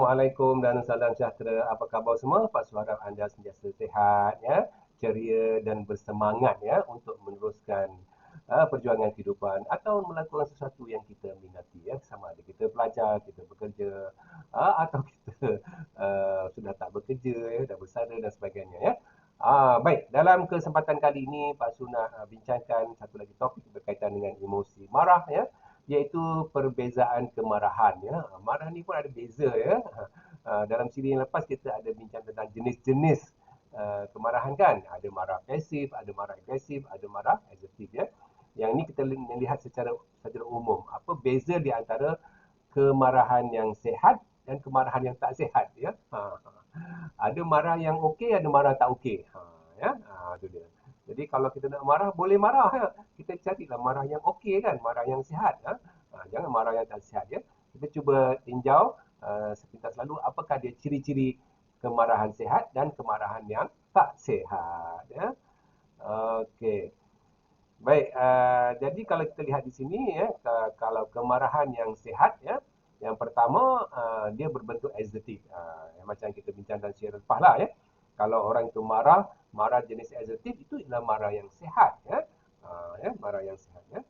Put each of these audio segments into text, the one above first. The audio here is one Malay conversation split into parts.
Assalamualaikum dan salam sejahtera. Apa khabar semua? Pak harap anda sentiasa sihat, ya, ceria dan bersemangat ya untuk meneruskan perjuangan kehidupan atau melakukan sesuatu yang kita minati ya. Sama ada kita belajar, kita bekerja, atau kita sudah tak bekerja ya, dah bersara dan sebagainya ya. Baik, dalam kesempatan kali ini Pak Su nak bincangkan satu lagi topik berkaitan dengan emosi marah ya, iaitu perbezaan kemarahan ya. Marah ni pun ada beza ya. Dalam siri yang lepas kita ada bincang tentang jenis-jenis kemarahan kan. Ada marah pasif, ada marah agresif, ada marah asertif ya. Yang ni kita melihat secara umum. Apa beza di antara kemarahan yang sehat dan kemarahan yang tak sehat ya. Ada marah yang okey, ada marah tak okey. Ya, itu dia. Jadi kalau kita nak marah, boleh marah ya. Kita carilah marah yang okey kan, marah yang sihat. Jangan marah yang tak sihat ya. Kita cuba tinjau sepintas lalu apakah dia ciri-ciri kemarahan sihat dan kemarahan yang tak sihat ya. Okey. Baik, jadi kalau kita lihat di sini ya, kalau kemarahan yang sihat ya, yang pertama dia berbentuk asertif. Macam kita bincangkan secara lepas lah ya. Kalau orang itu marah jenis asertif itu adalah marah yang sihat ya. Marah yang sihat ya.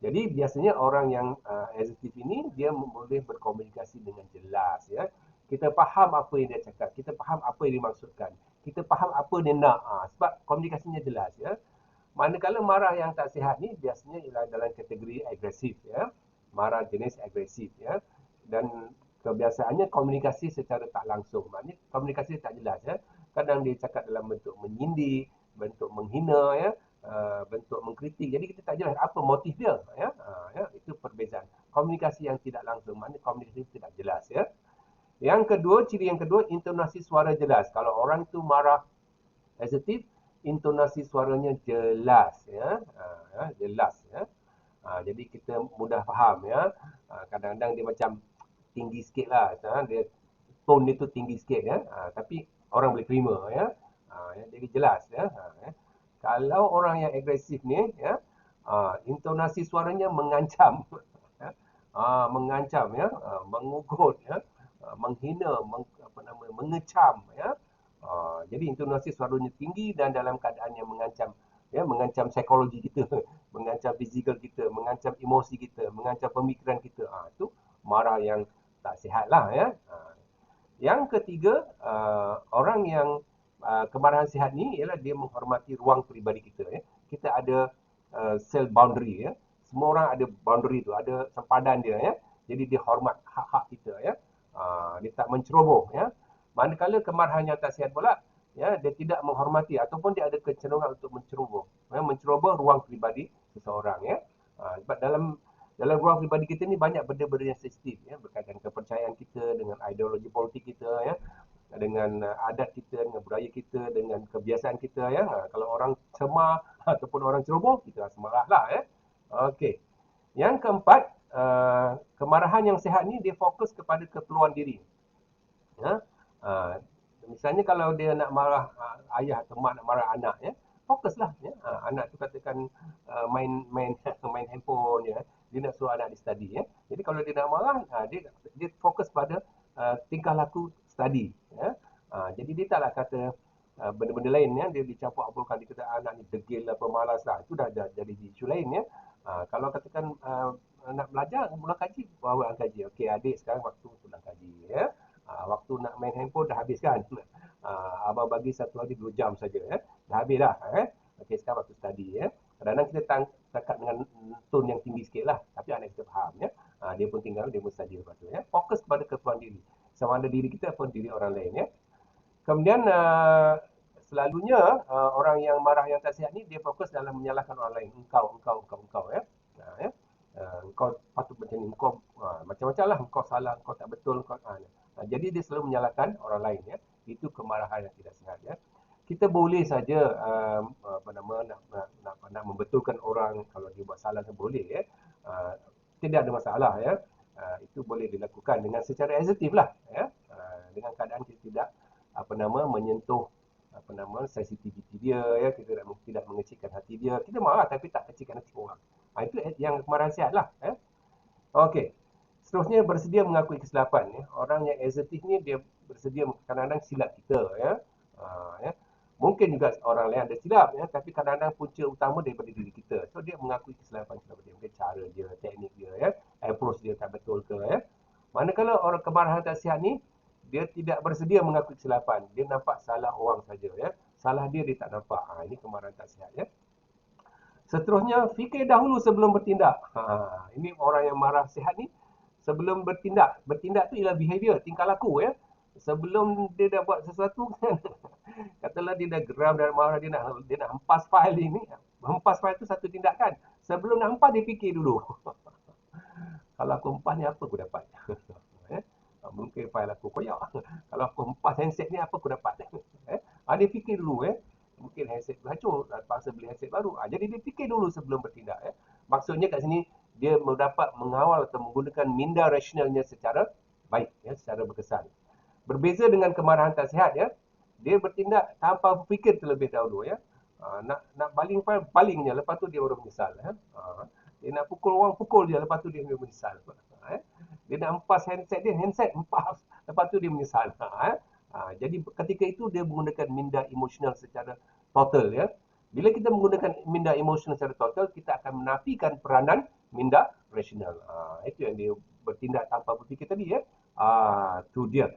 Jadi biasanya orang yang asertif ini dia boleh berkomunikasi dengan jelas ya. Kita faham apa yang dia cakap, kita faham apa yang dimaksudkan, kita faham apa dia nak. Sebab komunikasinya jelas ya. Manakala marah yang tak sihat ni biasanya ialah dalam kategori agresif ya. Marah jenis agresif ya. Dan kebiasaannya komunikasi secara tak langsung. Maknanya komunikasi tak jelas ya. Kadang dia cakap dalam bentuk menyindir, bentuk menghina ya, bentuk mengkritik. Jadi kita tak jelas apa motif dia ya. Itu perbezaan. Komunikasi yang tidak langsung, maknanya komunikasi tidak jelas ya. Yang kedua, ciri yang kedua, intonasi suara jelas. Kalau orang tu marah asertif, intonasi suaranya jelas ya, jelas ya. Jadi kita mudah faham ya. Kadang-kadang dia macam tinggi sikit lah, dia tone dia tu tinggi sikit ya. Tapi orang boleh terima ya. Jadi jelas ya. Kalau orang yang agresif ni ya, intonasi suaranya mengancam ya. Mengancam ya, mengugut ya, menghina, mengecam ya. Jadi intonasi suaranya tinggi dan dalam keadaan yang mengancam ya, mengancam psikologi kita, mengancam fizikal kita, mengancam emosi kita, mengancam pemikiran kita. Itu marah yang tak sihat lah ya. Yang ketiga, orang yang kemarahan sihat ni ialah dia menghormati ruang peribadi kita ya. Kita ada self boundary ya. Semua orang ada boundary tu, ada sempadan dia ya. Jadi dia hormat hak-hak kita ya. Dia tak menceroboh ya. Manakala kemarahan yang tak sihat pula, ya, dia tidak menghormati ataupun dia ada kecenderungan untuk menceroboh, ya, menceroboh ruang pribadi seseorang ya. Sebab dalam ruang pribadi kita ni banyak benda-benda yang sensitif ya, berkaitan kepercayaan kita dengan ideologi politik kita ya, dengan adat kita, dengan budaya kita, dengan kebiasaan kita ya. Kalau orang cemar ataupun orang ceroboh, kita rasa marahlah ya. Okey. Yang keempat, kemarahan yang sihat ni dia fokus kepada keperluan diri. Ya. Misalnya kalau dia nak marah ayah atau mak nak marah anak ya, fokuslah ya. Anak tu katakan main main handphone ya, dia nak suruh anak dia study ya. Jadi kalau dia nak marah, dia fokus pada tingkah laku study ya. Jadi dia taklah kata benda-benda lain ya, dia dicampur aburkan, dia kata anak ni degil lah, pemalas lah. Itu dah jadi isu lain ya. Kalau katakan nak belajar, mula kaji, bawa kaji. Okey, adik sekarang waktu pulang kaji ya. Waktu nak main handphone dah habis kan. Abang bagi satu hari 2 jam saja ya. Dah habis dah. Okey, sekarang waktu study ya. Kadang-kadang kita cakap dengan tone yang tinggi sikit lah. Tapi anak kita faham ya. Dia pun tinggal, dia pun study lepas tu ya. Fokus kepada keperluan diri. Sama ada diri kita ataupun diri orang lain ya. Kemudian selalunya orang yang marah yang tak sihat ni dia fokus dalam menyalahkan orang lain. Engkau ya. Ya. Engkau patut macam ni, engkau macam-macam lah, engkau salah, engkau tak betul, engkau jadi dia selalu menyalahkan orang lain ya. Itu kemarahan yang tidak sihat ya. Kita boleh saja nak membetulkan orang kalau dia buat salah, boleh ya. Tidak ada masalah ya. Itu boleh dilakukan dengan secara asertif lah ya. Dengan keadaan kita tidak menyentuh sensitiviti dia ya, kita tidak mengecilkan hati dia. Kita marah tapi tak kecilkan hati orang. Itu yang kemarahan sihat lah ya. Okey. Seterusnya bersedia mengakui kesilapan ya. Orang yang assertif ni dia bersedia kadang-kadang silap kita ya. Ya. Mungkin juga orang lain ada silap ya, tapi kadang-kadang punca utama daripada diri kita. So dia mengakui kesilapan dia, mungkin cara dia, teknik dia ya, approach dia tak betul ke ya. Manakala orang kemarahan tak sihat ni dia tidak bersedia mengakui kesilapan. Dia nampak salah orang saja ya. Salah dia tak nampak. Ini kemarahan tak sihat ya. Seterusnya, fikir dahulu sebelum bertindak. Ini orang yang marah sihat ni, sebelum bertindak. Bertindak tu ialah behavior, tingkah laku ya. Sebelum dia dah buat sesuatu kan, katalah dia dah geram dan marah, dia nak hempas fail ini. Hempas fail tu satu tindakan. Sebelum nak hempas, dia fikir dulu. Kalau aku hempas ni apa aku dapat? Eh? Mungkin fail aku koyak. Kalau aku hempas handset ni apa aku dapat? Dia fikir dulu mungkin handset beracun, terpaksa beli handset baru. Jadi dia fikir dulu sebelum bertindak. Maksudnya kat sini dia dapat mengawal atau menggunakan minda rasionalnya secara baik, secara berkesan. Berbeza dengan kemarahan tak sihat dia bertindak tanpa berfikir terlebih dahulu nak baling file, baling je, lepas tu dia baru menyesal dia nak pukul orang, pukul dia, lepas tu dia menyesal dia nak hempas handset dia, handset hempas, lepas tu dia menyesal jadi ketika itu dia menggunakan minda emosional secara total bila kita menggunakan minda emosional secara total, kita akan menafikan peranan minda rasional. Itu yang dia bertindak tanpa berfikir tadi tu dia.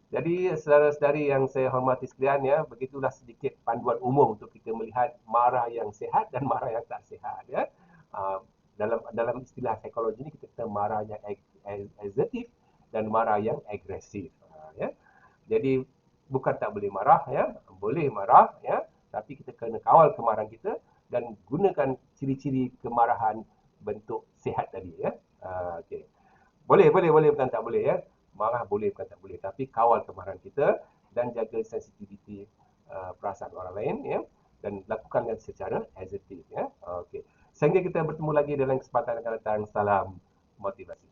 Jadi saudara-saudari yang saya hormati sekalian begitulah sedikit panduan umum untuk kita melihat marah yang sihat dan marah yang tak sihat Ah, dalam istilah psikologi ini kita kata marah yang assertif dan marah yang agresif. Jadi bukan tak boleh marah boleh marah tapi kita kena kawal kemarahan kita dan gunakan ciri-ciri kemarahan bentuk sihat tadi okey. Boleh bukan tak boleh marah boleh bukan tak boleh, tapi kawal kemarahan kita dan jaga sensitiviti perasaan orang lain dan lakukannya secara assertif okey. Sehingga kita bertemu lagi dalam kesempatan akan datang. Salam motivasi.